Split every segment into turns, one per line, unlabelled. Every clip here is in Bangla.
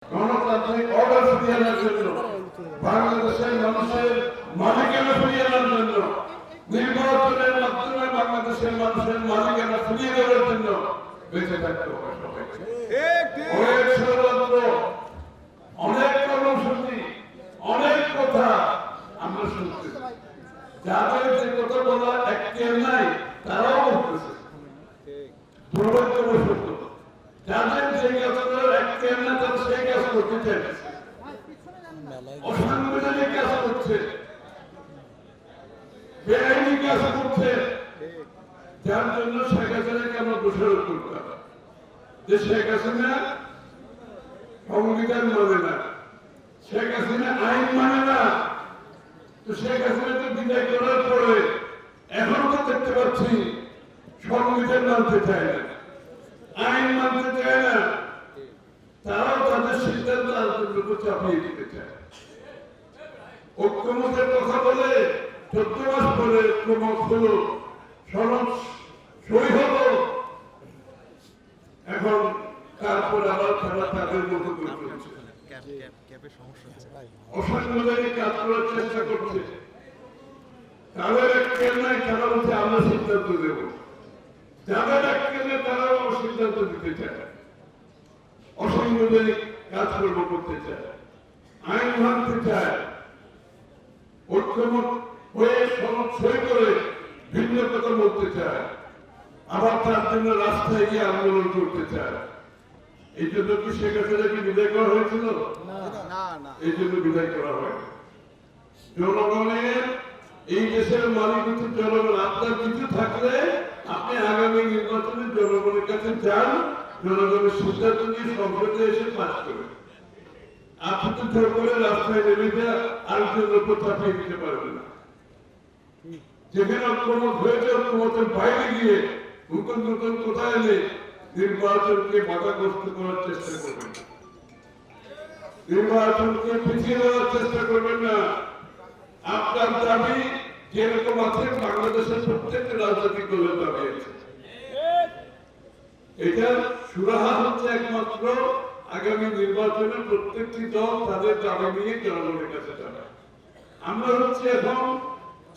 গণতান্ত্রিক অর্ডার ফিরিয়ে আনার জন্য, বাংলাদেশের মানুষের মালিকানা ফিরিয়ে আনার জন্য, নির্বাচনের মাধ্যমে বাংলাদেশের মানুষের মালিকানা ফিরিয়ে দেওয়ার জন্য বেঁচে থাকতে হবে সবাইকে। অনেক ষড়যন্ত্র, অনেক কর্মসূচি, অনেক কথা আমরা শুনছি। যাদের যে কথা বলা এখতিয়ার নাই তারাও বলতেছে দুর্ভাগ্যবশত। যাদের যে কাজগুলো এখতিয়ার নাই তারা সেই কাজ করতে চাইছে, অসাংবিধানিক কাজ করছে, বেআইনি কাজ করছে, যার জন্য শেখ হাসিনাকে আমরা দোষারোপ করতাম যে শেখ হাসিনা সংবিধান মানে না, শেখ হাসিনা আইন মানে না। তো শেখ হাসিনাকে বিদায় করার পরে এখনো তো দেখতে পাচ্ছি সংবিধান মানতে চায় না, আইন মানতে চায় না, তারাও তাদের সিদ্ধান্ত আলোচনা চাপিয়ে দিতে চায়। ঐক্যমতের কথা বলে 14 মাস পরে ঐক্যমত হলো, সনদ সই হলো, এখন তারপর আবার তারা তাদের মতো করে চলছে, অসাংবিধানিক কাজ করার চেষ্টা করছে। তাদের এখতিয়ার নাই, তারা বলছে আমরা সিদ্ধান্ত দেব। যাদের এখতিয়ার নেই তারাও সিদ্ধান্ত দিতে চায়, অসাংবিধানিক কাজকর্ম করতে চায়, আইন ভাঙতে চায়, ঐক্যমত হয়ে সনদ সই করে ভিন্ন কথা বলতে চায়, আবার তার জন্য রাস্তায় গিয়ে আন্দোলন করতে চায়। এই জন্য কি শেখ হাসিনাকে বিদায় করা হয়েছিল? এই জন্য বিদায় করা হয়। জনগণের, এই দেশের মালিক হচ্ছে জনগণ। আপনার কিছু থাকলে আপনি আগামী নির্বাচনে জনগণের কাছে যান, জনগণের সিদ্ধান্ত নিয়ে সংসদে এসে পাস করেন। আপনি তো জোর করে রাস্তায় নেমে যা আরেকজনের উপর চাপিয়ে দিতে পারবেন না। যেখানে ঐক্যমত হয়েছে ঐক্যমতের বাইরে গিয়ে নতুন নতুন কথা এনে নির্বাচনকে বাধাগ্রস্ত করার চেষ্টা করবেন, নির্বাচনকে পিছিয়ে দেওয়ার চেষ্টা করবেন না। আপনার দাবি যেরকম আছে বাংলাদেশের প্রত্যেকটা রাজনৈতিক দলের দাবি আছে। এটার সুরাহা হচ্ছে একমাত্র আগামী নির্বাচনে প্রত্যেকটি দল তাদের দাবি নিয়ে জনগণের কাছে যাবে। আমরা হচ্ছে এখন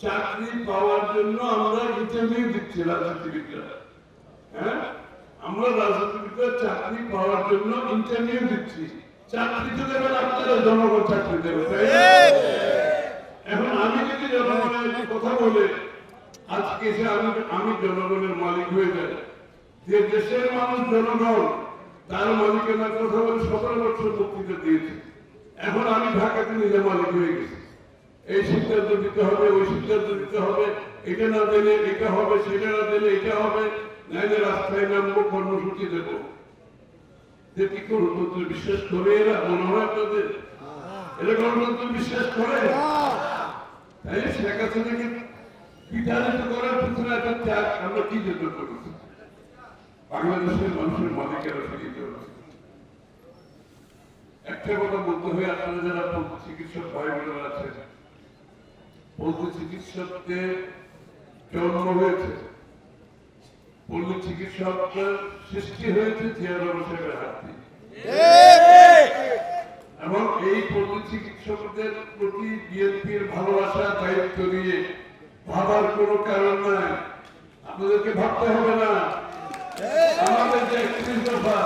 চাকরি পাওয়ার জন্য আমরা ইন্টারভিউ দিচ্ছি রাজনীতিবিদরা। হ্যাঁ, আমরা রাজনীতিবিদরা চাকরি পাওয়ার জন্য ইন্টারভিউ দিচ্ছি। চাকরি তো দেবেন আপনারা, জনগণ চাকরি দেবে, তাই না? এখন আমি যদি জনগণের কথা বলে আজকে এসে আমি জনগণের মালিক হয়ে যাই, যে দেশের মানুষ জনগণ তার মালিকানার কথা বলে 17 বছর বক্তৃতা দিয়েছি, এখন আমি ঢাকাতে নিজে মালিক হয়ে গেছি। এই সিদ্ধান্ত দিতে হবে, ওই সিদ্ধান্ত দিতে হবে, এটা না দিলে এটা হবে, সেটা না দিলে এটা হবে, নাইলে রাস্তায় নামবো, কর্মসূচি দেব। যে কি গণতন্ত্র বিশ্বাস করে এরা? মনে হয় আপনাদের এরা গণতন্ত্র বিশ্বাস করে? তাই শেখ হাসিনাকে বিতাড়িত করার পিছনে একটা ত্যাগ আমরা কি জন্য করেছি? বাংলাদেশের মানুষের মালিকেরা ফিরিয়ে দেওয়া। একটা কথা বলতে হয়, আপনারা যারা পশু চিকিৎসক ভাই বোনেরা আছেন, পশু চিকিৎসকদের জন্ম হয়েছে, পশু চিকিৎসকদের সৃষ্টি হয়েছে জিয়া রহমানের হাত দিয়ে, এবং এই পশু চিকিৎসকদের প্রতি বিএনপির ভালোবাসা দায়িত্ব নিয়ে ভাবার কোনো কারণ নাই। আপনাদেরকে ভাবতে হবে না। আমাদের যে 31 দফা,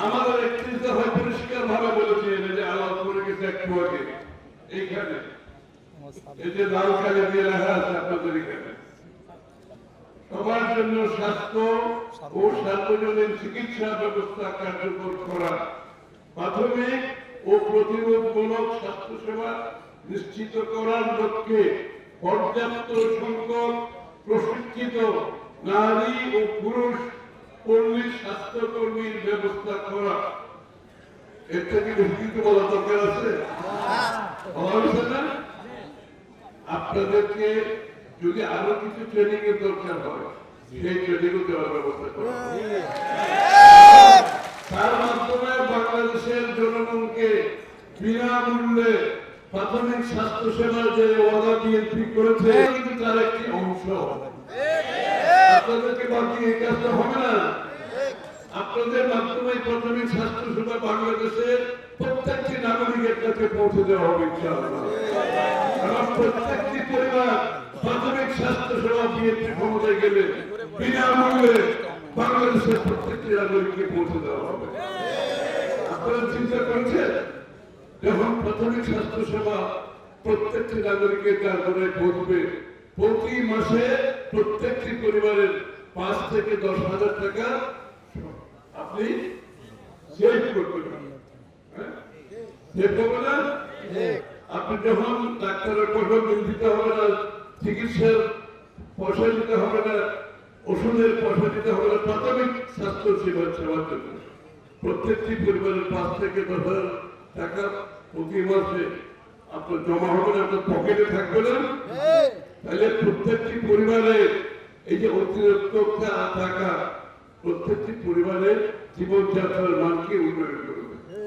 আমাদের 31 দফা পরিষ্কার ভাবে বলেছে যে আলাপ করে গেছে একটু আগে এইখানে, এই যে লাল কালি দিয়ে লেখা আছে আপনাদের এখানে, সবার জন্য স্বাস্থ্য ও সার্বজনীন চিকিৎসা ব্যবস্থা কার্যকর করা, প্রাথমিক ও প্রতিরোধমূলক স্বাস্থ্যসেবা নিশ্চিত করার লক্ষ্যে পর্যাপ্ত সংখ্যক প্রশিক্ষিত নারী ও পুরুষ পল্লী স্বাস্থ্যকর্মীর ব্যবস্থা করা। এর থেকে বেশি বলা দরকার আছে? বলা হয়েছে না? আপনাদেরকে যদি আরো কিছু ট্রেনিং এর দরকার হয়, সেই ট্রেনিং দেওয়ার ব্যবস্থা করা, তার মাধ্যমে বাংলাদেশের জনগণকে বিনামূল্যে প্রাথমিক স্বাস্থ্য সেবার যে ওয়াদা বিএনপি করেছে কিন্তু তার একটি অংশ। আপনাদেরকে বাকি এই কাজটা হবে না। আপনাদের মাধ্যমে প্রাথমিক স্বাস্থ্য সেবা বাংলাদেশের প্রত্যেকটি নাগরিকের কাছে পৌঁছে দেওয়া হবে ইনশাআল্লাহ। কারণ প্রত্যেকটি পরিবার প্রাথমিক স্বাস্থ্য সেবা বিএনপি ক্ষমতায় গেলে বিনামূল্যে বাংলাদেশের প্রত্যেকটি নাগরিককে পৌঁছে দেওয়া হবে। আপনারা চিন্তা করেছেন যখন প্রাথমিক স্বাস্থ্য সেবা প্রত্যেকটি নাগরিকের কাছে পৌঁছবে, প্রতি মাসে প্রত্যেকটি পরিবারের 5 থেকে 10,000 টাকা আপনি সেভ করবেন। সেভ করবেন না? আপনি যখন ডাক্তারের পয়সা দিতে হবে না, চিকিৎসার পয়সা দিতে হবে না, ওষুধের পয়সা দিতে হবে না, প্রাথমিক স্বাস্থ্য সেবার জন্য প্রত্যেকটি পরিবারের 5 থেকে 10,000 টাকা প্রতি মাসে আপনার জমা হবে না, আপনার পকেটে থাকবে না। তাহলে প্রত্যেকটি পরিবারের এই যে অতিরিক্ত টাকা প্রত্যেকটি পরিবারের জীবনযাত্রার মানকে উন্নয়ন করবে।